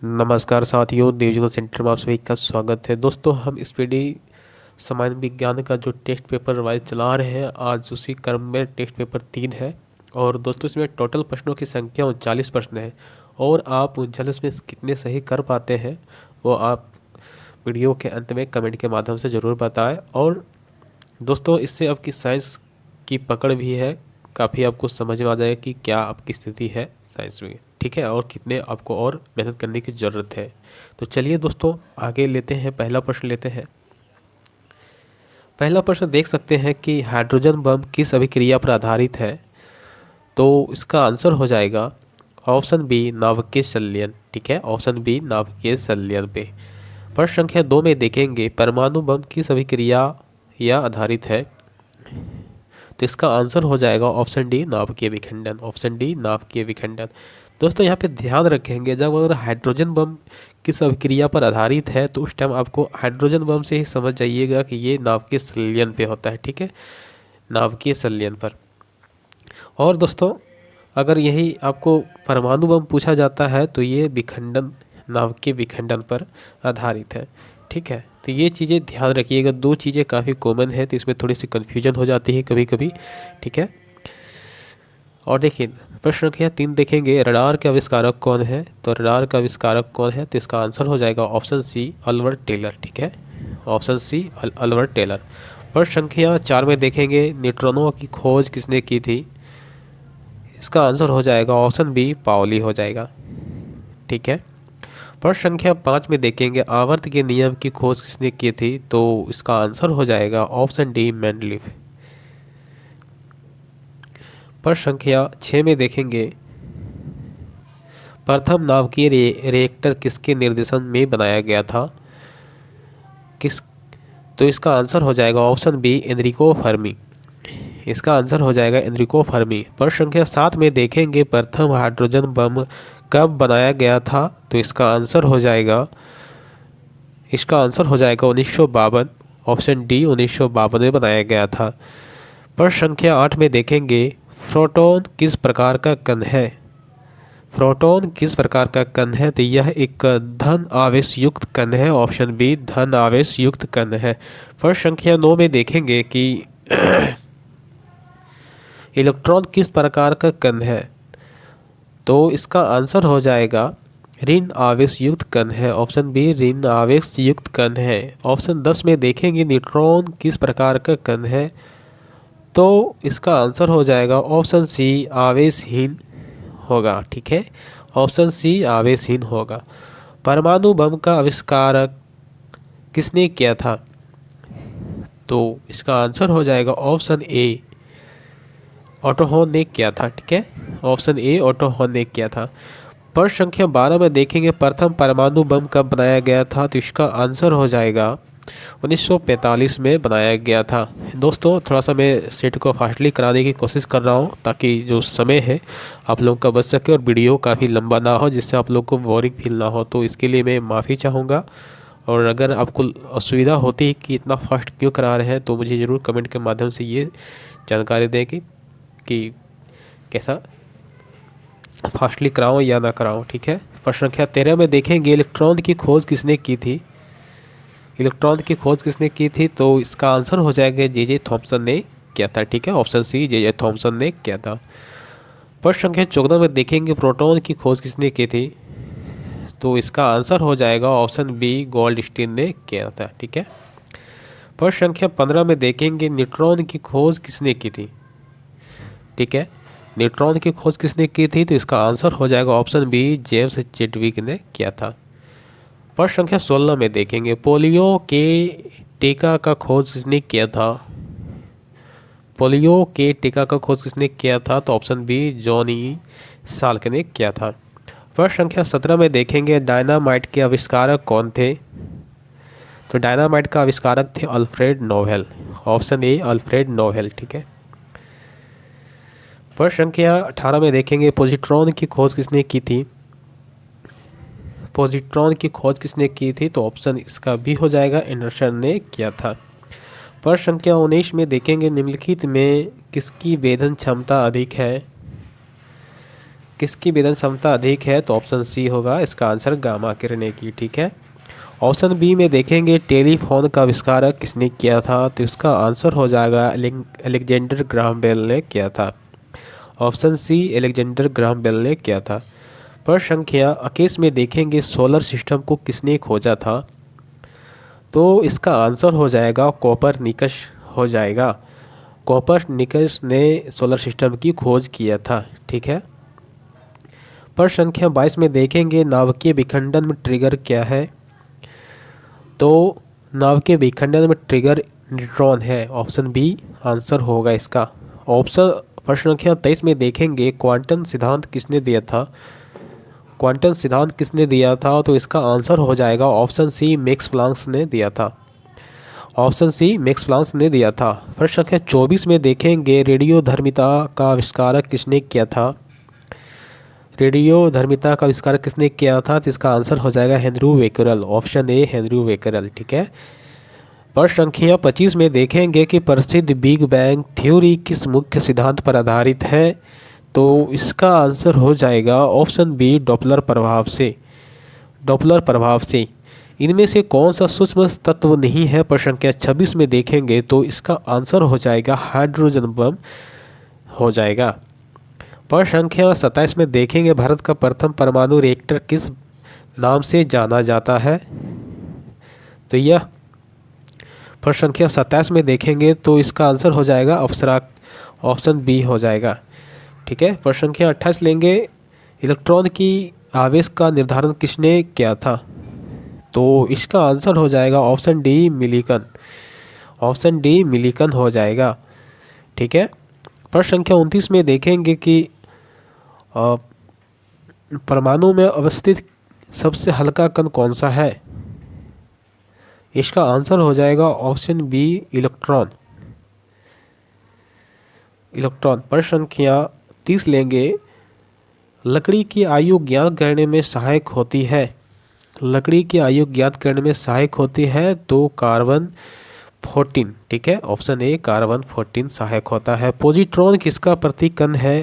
नमस्कार साथियों, देवजीवन सेंटर में आप सभी का स्वागत है। दोस्तों, हम इस पीडी सामान्य विज्ञान का जो टेस्ट पेपर वाइज चला रहे हैं, आज उसी क्रम में टेस्ट पेपर 3 है। और दोस्तों, इसमें टोटल प्रश्नों की संख्या 39 प्रश्न है और आप 39 में कितने सही कर पाते हैं वो आप वीडियो के अंत में कमेंट के माध्यम से ज़रूर बताएं। और दोस्तों, इससे आपकी साइंस की पकड़ भी है, काफ़ी आपको समझ में आ जाएगा कि क्या आपकी स्थिति है साइंस में, ठीक है, और कितने आपको और मेहनत करने की ज़रूरत है। तो चलिए दोस्तों, आगे लेते हैं, पहला प्रश्न लेते हैं। पहला प्रश्न देख सकते हैं कि हाइड्रोजन बम किस अभिक्रिया पर आधारित है। तो इसका आंसर हो जाएगा ऑप्शन बी, नाभिकीय संलयन। ठीक है, ऑप्शन बी, नाभिकीय संलयन पे। प्रश्न संख्या 2 में देखेंगे परमाणु बम किस अभिक्रिया या आधारित है। तो इसका आंसर हो जाएगा ऑप्शन डी, नाभिकीय विखंडन। ऑप्शन डी, नाभिकीय विखंडन। दोस्तों, यहाँ पे ध्यान रखेंगे, जब अगर हाइड्रोजन बम किस अभिक्रिया पर आधारित है तो उस टाइम आपको हाइड्रोजन बम से ही समझ जाइएगा कि ये नाभिकीय संलयन पे होता है। ठीक है, नाभिकीय संलयन पर। और दोस्तों, अगर यही आपको परमाणु बम पूछा जाता है तो ये विखंडन, नाभिकीय विखंडन पर आधारित है। ठीक है, तो ये चीज़ें ध्यान रखिएगा। दो चीज़ें काफ़ी कॉमन है तो इसमें थोड़ी सी कन्फ्यूजन हो जाती है कभी कभी। ठीक है, और देखिए प्रश्न संख्या 3 देखेंगे, रडार के आविष्कारक कौन है। तो रडार का आविष्कारक कौन है, तो इसका आंसर हो जाएगा ऑप्शन सी, अल्बर्ट टेलर। ठीक है, ऑप्शन सी, अल्बर्ट टेलर। प्रश्न संख्या 4 में देखेंगे, न्यूट्रॉनों की खोज किसने की थी। इसका आंसर हो जाएगा ऑप्शन बी, पाउली हो जाएगा। ठीक है, प्रश्न संख्या 5 में देखेंगे, आवर्त के नियम की खोज किसने की थी। तो इसका आंसर हो जाएगा ऑप्शन डी, मेंडलीफ। प्रश्न संख्या 6 में देखेंगे, प्रथम नाभिकीय रिएक्टर किसके निर्देशन में बनाया गया था। किस तो इसका आंसर हो जाएगा ऑप्शन बी, एनरिको फर्मी। इसका आंसर हो जाएगा एनरिको फर्मी। प्रश्न संख्या 7 में देखेंगे, प्रथम हाइड्रोजन बम कब बनाया गया था। तो इसका आंसर हो जाएगा 1952। ऑप्शन डी, 1952 में बनाया गया था। प्रश्न संख्या 8 में देखेंगे, प्रोटॉन किस प्रकार का कण है। प्रोटॉन किस प्रकार का कण है। तो यह एक धन आवेश युक्त कण है। ऑप्शन बी, धन आवेश युक्त कण है। प्रश्न संख्या 9 में देखेंगे कि इलेक्ट्रॉन किस प्रकार का कण है। तो इसका आंसर हो जाएगा ऋण आवेश युक्त कण है। ऑप्शन बी, ऋण आवेश युक्त कण है। ऑप्शन 10 में देखेंगे, न्यूट्रॉन किस प्रकार का कण है। तो इसका आंसर हो जाएगा ऑप्शन सी, आवेशहीन होगा। ठीक है, ऑप्शन सी, आवेशहीन होगा। परमाणु बम का आविष्कारक किसने किया था। तो इसका आंसर हो जाएगा ऑप्शन ए, ऑटो हॉर्न ने किया था। ठीक है, ऑप्शन ए, ऑटो हॉर्न ने किया था। प्रश्न संख्या 12 में देखेंगे, प्रथम परमाणु बम कब बनाया गया था। तो इसका आंसर हो जाएगा 1945 में बनाया गया था। दोस्तों, थोड़ा सा मैं सेट को फास्टली कराने की कोशिश कर रहा हूँ ताकि जो समय है आप लोगों का बच सके और वीडियो काफ़ी लंबा ना हो, जिससे आप लोग को बोरिंग फील ना हो। तो इसके लिए मैं माफ़ी चाहूँगा। और अगर आपको असुविधा होती है कि इतना फास्ट क्यों करा रहे हैं तो मुझे ज़रूर कमेंट के माध्यम से ये जानकारी दें कि कैसा फास्टली कराऊँ या ना कराऊँ। ठीक है, प्रश्न संख्या 13 में देखेंगे, इलेक्ट्रॉन की खोज किसने की थी। इलेक्ट्रॉन की खोज किसने की थी। तो इसका आंसर हो जाएगा जे थॉमसन ने किया था। ठीक है, ऑप्शन सी, जे थॉमसन ने किया था। प्रश्न संख्या 14 में देखेंगे, प्रोटॉन की खोज किसने की थी। तो इसका आंसर हो जाएगा ऑप्शन बी, गोल्डस्टीन ने किया था। ठीक है, प्रश्न संख्या 15 में देखेंगे, न्यूट्रॉन की खोज किसने की थी। ठीक है, न्यूट्रॉन की खोज किसने की थी। तो इसका आंसर हो जाएगा ऑप्शन बी, जेम्स चैडविक ने किया था। प्रश्न संख्या 16 में देखेंगे, पोलियो के टीका का खोज किसने किया था। पोलियो के टीका का खोज किसने किया था। तो ऑप्शन बी, जॉनी साल्क ने किया था। प्रश्न संख्या 17 में देखेंगे, डायनामाइट के आविष्कारक कौन थे। तो डायनामाइट का आविष्कारक थे Alfred Nobel. Option A, Alfred Nobel. ठीक है, प्रश्न संख्या 18 में देखेंगे, पॉजिट्रॉन की खोज किसने की थी। पॉजिट्रॉन की खोज किसने की थी। तो ऑप्शन इसका भी हो जाएगा, एंडरसन ने किया था। प्रश्न संख्या 19 में देखेंगे, निम्नलिखित में किसकी वेधन क्षमता अधिक है। किसकी विदन क्षमता अधिक है, तो ऑप्शन सी होगा इसका आंसर गामा किरणें की। ठीक है। ऑप्शन बी में देखेंगे टेलीफोन का आविष्कार किसने किया था, तो इसका आंसर हो जाएगा अलेक्जेंडर ग्राहम बेल ने किया था। Option C Alexander Graham Bell ने किया था। प्रश्न संख्या 21 में देखेंगे सोलर सिस्टम को किसने खोजा था, तो इसका आंसर हो जाएगा कोपरनिकस हो जाएगा। कोपरनिकस ने सोलर सिस्टम की खोज किया था। ठीक है। प्रश्न संख्या 22 में देखेंगे नाभिकीय विखंडन में ट्रिगर क्या है, तो नाभिकीय विखंडन में ट्रिगर न्यूट्रॉन है। ऑप्शन बी आंसर होगा इसका। प्रश्न संख्या 23 में देखेंगे क्वांटम सिद्धांत किसने दिया था, क्वांटम सिद्धांत किसने दिया था, तो इसका आंसर हो जाएगा ऑप्शन सी मैक्स प्लांक ने दिया था। ऑप्शन सी मैक्स प्लांक ने दिया था। प्रश्न संख्या 24 में देखेंगे रेडियोधर्मिता का आविष्कार किसने किया था, रेडियोधर्मिता का आविष्कार किसने किया था, तो इसका आंसर हो जाएगा Henry Becquerel. Option A Henry Becquerel. ठीक है। प्रश्न संख्या 25 में देखेंगे कि प्रसिद्ध बिग बैंग थ्योरी किस मुख्य सिद्धांत पर आधारित है, तो इसका आंसर हो जाएगा ऑप्शन बी डॉपलर प्रभाव से। डॉपलर प्रभाव से इनमें से कौन सा सूक्ष्म तत्व नहीं है, प्रश्न संख्या 26 में देखेंगे तो इसका आंसर हो जाएगा हाइड्रोजन बम हो जाएगा। प्रश्न संख्या 27 में देखेंगे भारत का प्रथम परमाणु रिएक्टर किस नाम से जाना जाता है, तो यह प्रश्न संख्या 27 में देखेंगे तो इसका आंसर हो जाएगा अप्सरा। ऑप्शन बी हो जाएगा। ठीक है। प्रश्न संख्या 28 लेंगे इलेक्ट्रॉन की आवेश का निर्धारण किसने किया था, तो इसका आंसर हो जाएगा option D Millikan. Option D Millikan हो जाएगा। ठीक है। प्रश्न संख्या 29 में देखेंगे कि परमाणु में अवस्थित सबसे हल्का कण कौन सा है, इसका आंसर हो जाएगा ऑप्शन बी इलेक्ट्रॉन। इलेक्ट्रॉन। प्रश्न संख्या 30 लेंगे लकड़ी की आयु ज्ञात करने में सहायक होती है, लकड़ी की आयु ज्ञात करने में सहायक होती है तो कार्बन 14। ठीक है। ऑप्शन ए कार्बन 14 सहायक होता है। पॉजिट्रॉन किसका प्रतीक कण है,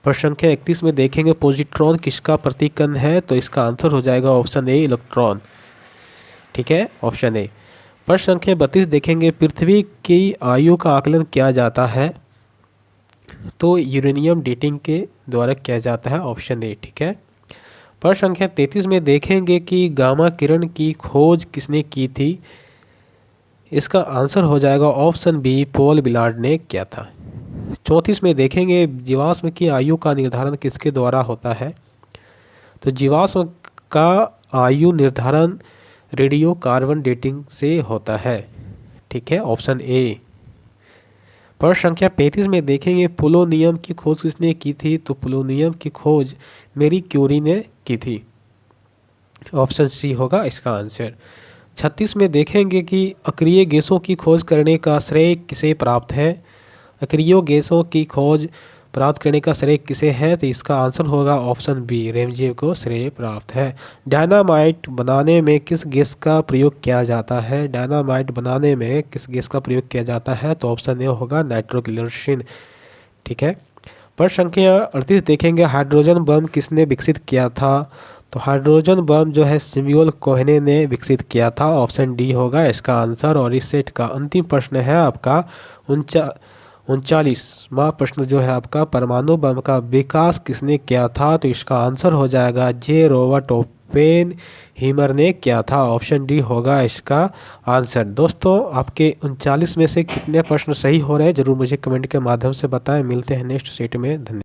प्रश्न संख्या 31 में देखेंगे पॉजिट्रॉन किसका प्रतीक कण है, तो इसका आंसर हो जाएगा ऑप्शन ए इलेक्ट्रॉन। ठीक है। Option A. प्रश्न संख्या 32 देखेंगे पृथ्वी की आयु का आकलन किया जाता है, तो यूरेनियम डेटिंग के द्वारा किया जाता है। Option A. ठीक है। प्रश्न संख्या 33 में देखेंगे कि गामा किरण की खोज किसने की थी, इसका आंसर हो जाएगा ऑप्शन बी पॉल विलार्ड ने किया था। 34 में देखेंगे जीवाश्म की आयु का निर्धारण किसके द्वारा होता है, तो जीवाश्म का आयु निर्धारण रेडियो कार्बन डेटिंग से होता है। ठीक है। Option A. प्रश्न संख्या 35 में देखेंगे पोलोनियम की खोज किसने की थी, तो पोलोनियम की खोज मैरी क्यूरी ने की थी। ऑप्शन सी होगा इसका आंसर। 36 में देखेंगे कि अक्रिय गैसों की खोज करने का श्रेय किसे प्राप्त है, अक्रिय गैसों की खोज प्राप्त करने का श्रेय किसे है, तो इसका आंसर होगा ऑप्शन बी रेमजे को श्रेय प्राप्त है। डायनामाइट बनाने में किस गैस का प्रयोग किया जाता है, डायनामाइट बनाने में किस गैस का प्रयोग किया जाता है, तो ऑप्शन ए होगा नाइट्रोग्लिसरीन। ठीक है। प्रश्न संख्या 38 देखेंगे हाइड्रोजन बम किसने विकसित किया था, तो हाइड्रोजन बम जो है सैमुअल कोहेन ने विकसित किया था। ऑप्शन डी होगा इसका आंसर। और इस सेट का अंतिम प्रश्न है आपका 39वां प्रश्न जो है आपका परमाणु बम का विकास किसने किया था, तो इसका आंसर हो जाएगा जे रॉबर्ट ओपेनहीमर ने किया था। ऑप्शन डी होगा इसका आंसर। दोस्तों आपके 39 में से कितने प्रश्न सही हो रहे हैं जरूर मुझे कमेंट के माध्यम से बताएं। मिलते हैं नेक्स्ट सेट में। धन्यवाद।